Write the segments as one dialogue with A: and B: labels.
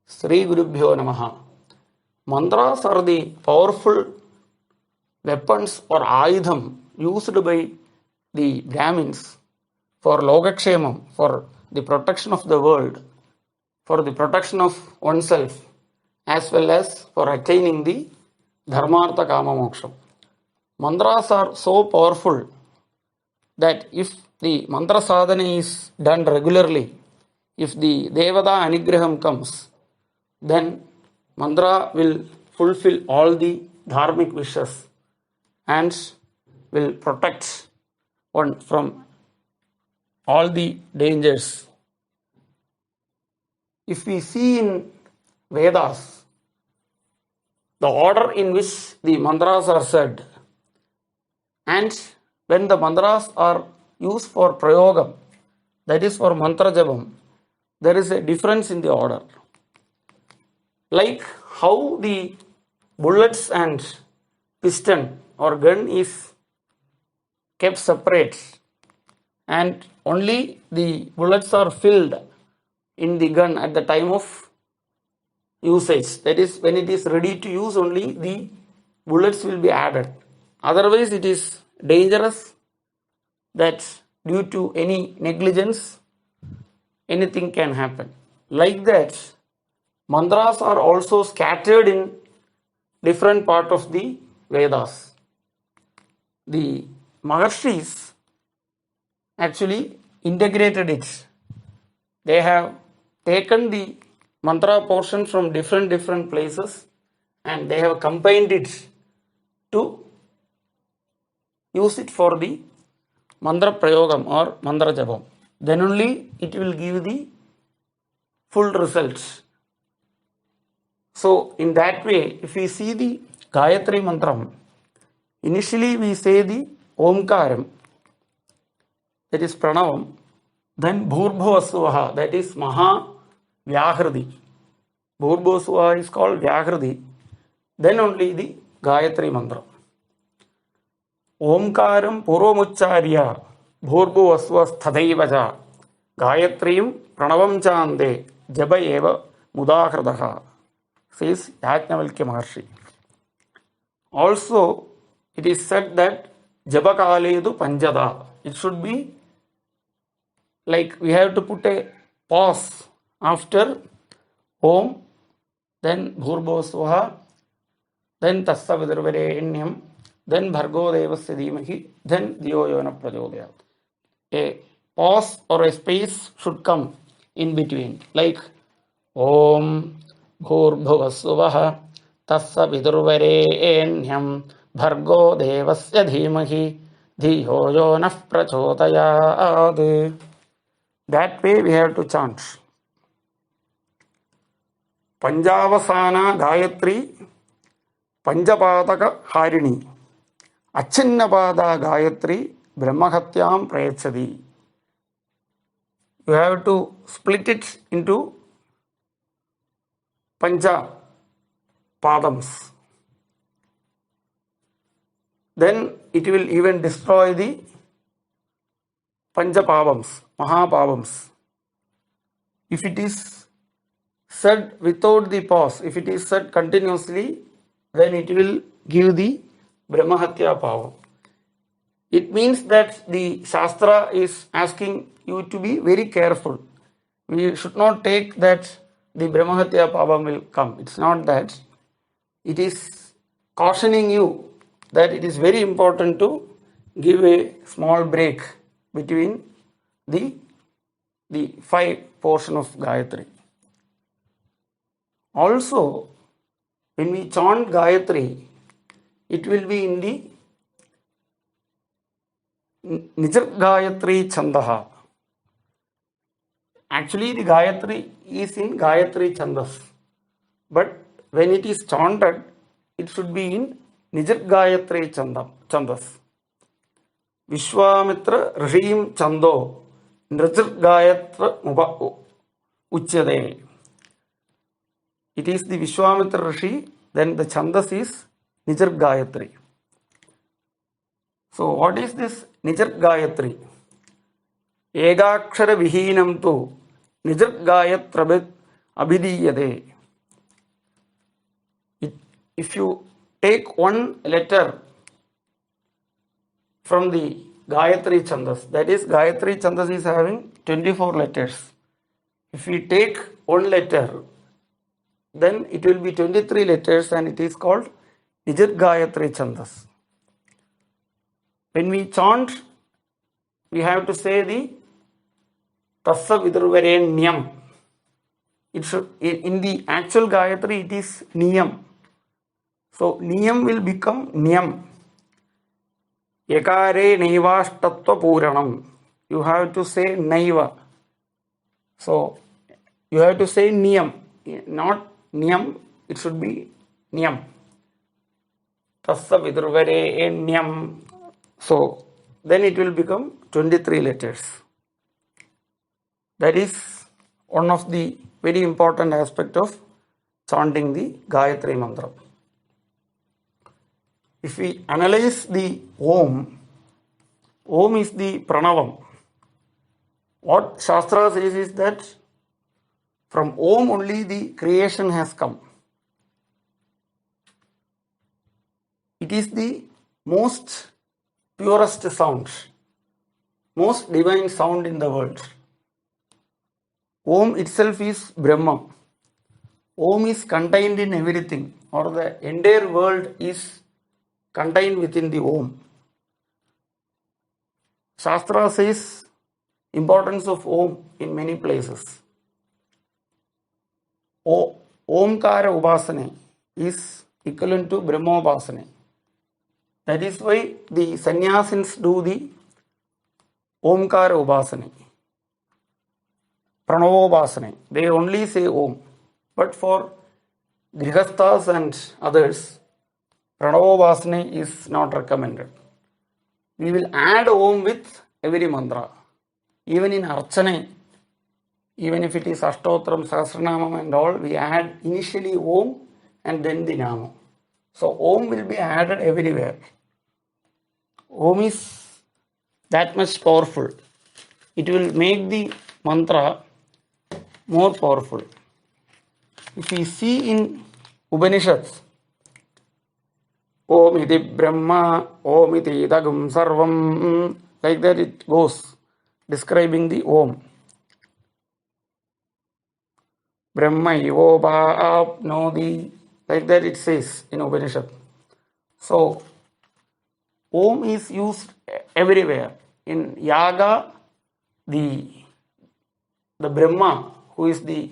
A: Sri Gurubhyo Namaha. Mantras are the powerful weapons or ayudham used by the Brahmins for Logakshemam, for the protection of the world, for the protection of oneself, as well as for attaining the Dharmartha Kama Moksha. Mantras are so powerful that if the mantra sadhana is done regularly, if the Devada Anigraham comes, then mantra will fulfill all the dharmic wishes and will protect one from all the dangers. If we see in Vedas, the order in which the mantras are said, and when the mantras are used for prayogam, that is for mantra jabam, there is a difference in the order. Like how the bullets and piston or gun is kept separate and only the bullets are filled in the gun at the time of usage. That is, when it is ready to use, only the bullets will be added. Otherwise, it is dangerous that due to any negligence, anything can happen. Like that, mantras are also scattered in different part of the Vedas. The Maharshis actually integrated it. They have taken the mantra portion from different places and they have combined it to use it for the mantra prayogam or mantra jabam. Then only it will give the full results. So in that way, if we see the Gayatri Mantram, initially we say the Omkaram, that is Pranavam, then Bhurbhuvasvaha, that is Maha Vyahridi. Bhurbhuvasvaha is called Vyahridi. Then only the Gayatri Mantra. Omkaram Purvamucharya Bhurbhuvasva Sthadaivaja Gayatrim Pranavam Chande Jaba Eva Mudahradaha, says Yajnavalkya Maharshi. Also, it is said that Jabakaledu Panjada. It should be like we have to put a pause after Om, then Bhurbhuvasvaha, then Tassa Vidurvarenyam, then Bhargo Devasya Dhimahi, then Dhiyo Yona Prachodayat. A pause or a space should come in between, like Om Bhurbhuvasvaha Tassa Vidurvarenyam Bhargo Devasya Dhimahi Dhiyo Yona Prachodayat. That way we have to chant. Panjavasana Gayatri Panjapataka Harini Achinnapada Gayatri Brahmahatyam Prayachadi. You have to split it into Panja Padams. Then it will even destroy the Panjapavams, Mahapavams. If it is said without the pause, if it is said continuously, then it will give the Brahmahatya Pavam. It means that the Shastra is asking you to be very careful. We should not take that the Brahmahatya Pavam will come. It's not that. It is cautioning you that it is very important to give a small break between the 5 portion of Gayatri. Also, when we chant Gayatri, it will be in the Nijat-Gayatri Chandaha. Actually, the Gayatri is in Gayatri Chandas. But when it is chanted, it should be in Nijat-Gayatri Chandas. Vishwamitra Rishim Chando Nijat-Gayatra Uchyade. It is the Vishwamitra Rishi, then the Chandas is Nijat Gayatri. So what is this Nijat Gayatri? Egakshara Vihinam tu Nijat Gayatrabit Abhidiyade. if you take one letter from the Gayatri Chandas, that is, Gayatri Chandas is having 24 letters. If we take one letter, then it will be 23 letters and it is called Nijat Gayatri Chandas. When we chant, we have to say the Tassa Vidurvarenyam. It should, in the actual Gayatri, it is Niyam. So Niyam will become Niyam. Yakare Naivashtatva Puranam. You have to say Naiva. So you have to say Niyam, not Niyam, it should be Niyam. Tassa Vidurvarenyam. So then it will become 23 letters. That is one of the very important aspect of chanting the Gayatri Mantra. If we analyze the Om is the Pranavam. What Shastra says is that from Om only the creation has come. It is the most purest sound, most divine sound in the world. Om itself is Brahma. Om is contained in everything, or the entire world is contained within the Om. Shastra says importance of Om in many places. Omkara Upasana is equivalent to Brahma Upasana. That is why the sannyasins do the Omkara Upasana, Pranavopasana. They only say Om. But for Grihasthas and others, Pranavopasana is not recommended. We will add Om with every mantra. Even in Archana, even if it is Ashtotram, Sahasranamam and all, we add initially Om and then the Nama. So Om will be added everywhere. Om is that much powerful. It will make the mantra more powerful. If we see in Upanishads, Om iti Brahma, Om iti idagam sarvam, like that it goes, describing the Om. Brahma ivoba apnodi, like that it says in Upanishad. So, Om is used everywhere. In Yaga, the Brahma, who is the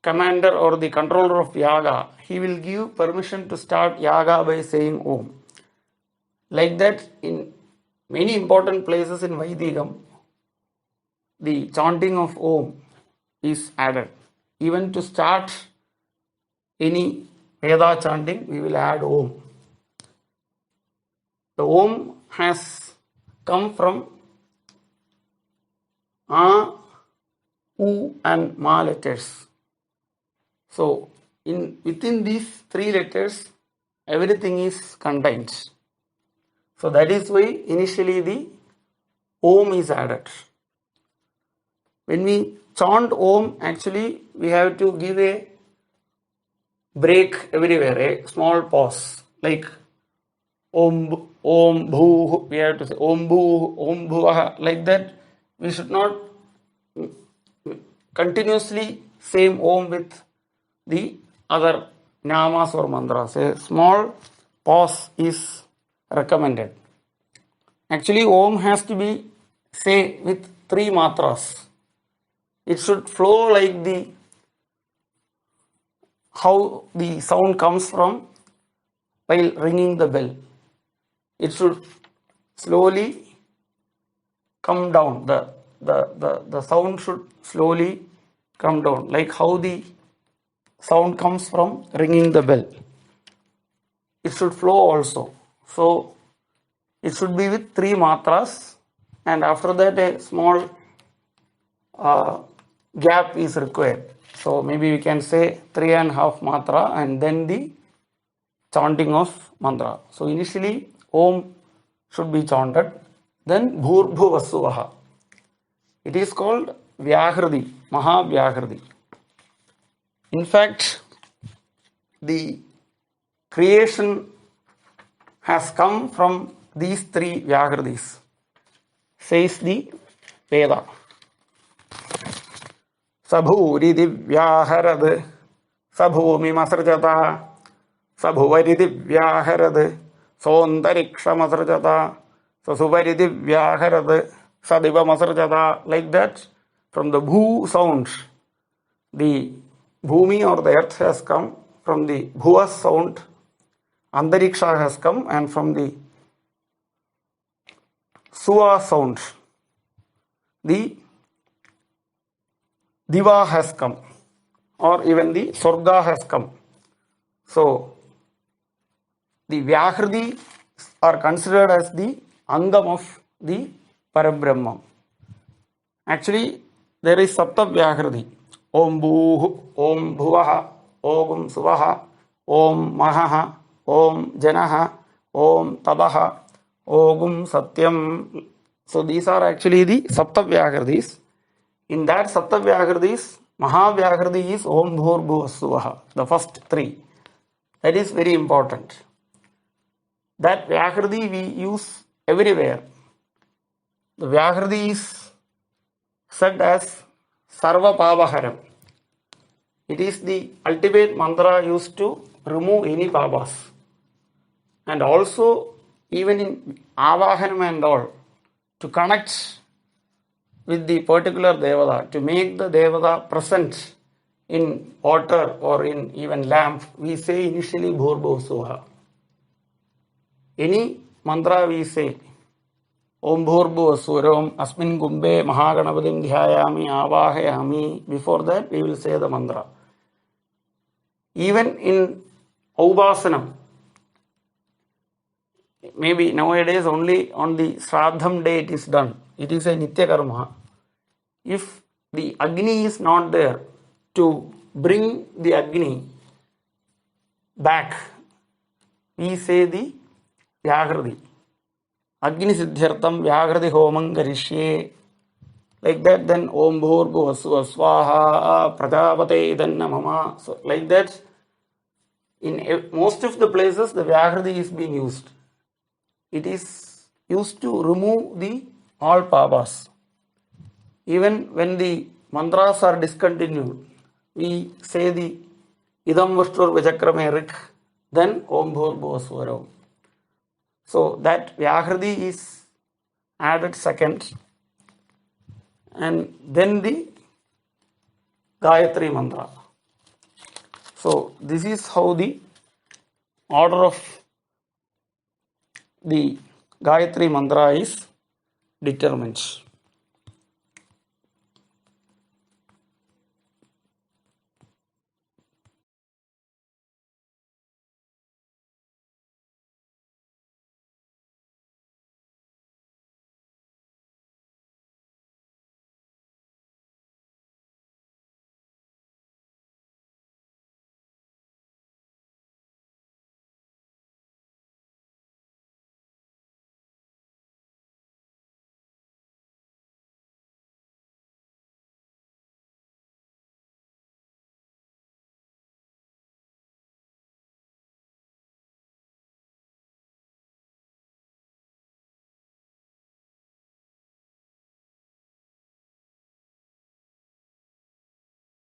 A: commander or the controller of Yaga, he will give permission to start Yaga by saying Om. Like that, in many important places in Vaidikam, the chanting of Om is added. Even to start any Veda chanting, we will add Om. The Om has come from A, U and Ma letters. So, within these three letters, everything is contained. So, that is why initially the Om is added. When we chant Om, actually we have to give a break everywhere, a small pause, like Om Bhu, we have to say Om Bhu, Om Bhuvaha, like that. We should not continuously say Om with the other namas or mantras. A small pause is recommended. Actually, Om has to be say with three matras. It should flow like how the sound comes from while ringing the bell. It should slowly come down. The sound should slowly come down, like how the sound comes from ringing the bell. It should flow also. So it should be with three matras, and after that a small gap is required. So maybe we can say 3.5 matra and then the chanting of mantra. So initially Om should be chanted, then Bhurbhuvasuvaha. It is called Vyahridi, Maha Vyahridi. In fact, the creation has come from these three Vyakritis, says the Veda. Sabhuri Divyaharad, Sabhumi Masrajata, Sabhuvari Divyaharad, Sontariksham Masrajata, Sasuvari Divyaharad, Sadiva Masrajata, like that. From the Bhu sound, the Bhumi or the earth has come. From the Bhuva sound, Antariksha has come, and from the Suva sound, the Diva has come, or even the Sorga has come. So, the Vyakriti are considered as the Angam of the Parabrahma. Actually, there is Sapta Vyakriti. Om Bhuh, Om Bhuvaha, Om Suvaha, Om Mahaha, Om Janaha, Om Tabaha, Om Satyam. So these are actually the Sapta Vyakritis. In that Sapta Vyakritis, Mahavyakriti is Om Bhur Bhuva Suvaha, the first three. That is very important. That Vyakriti we use everywhere. The Vyakriti is said as Sarva Pavaharam. It is the ultimate mantra used to remove any pavas. And also, even in Avahanam and all, to connect with the particular Devata, to make the Devata present in water or in even lamp, we say initially Bhurbo Suha. Any mantra we say, Om Bhurbo Suram Asmin Gumbe Mahaganapadim Dhyayami Avahayami. Before that, we will say the mantra. Even in Aubasanam, maybe nowadays only on the Shraddham day it is done. It is a Nitya Karma. If the Agni is not there to bring the Agni back, we say the Vyakriti. Agni Siddhyartam Vyakriti Homam Karishye. Like that, then Om Bhurbu Swaha Prajapate Idanna Mama. So, like that, in most of the places, the Vyakriti is being used. It is used to remove the all pavas. Even when the mantras are discontinued, we say the Idam Vashtur Vijakrame Rik, then Om Bhurbu Swaram. So, that Vyakriti is added second. And then the Gayatri mantra. So this is how the order of the Gayatri mantra is determined.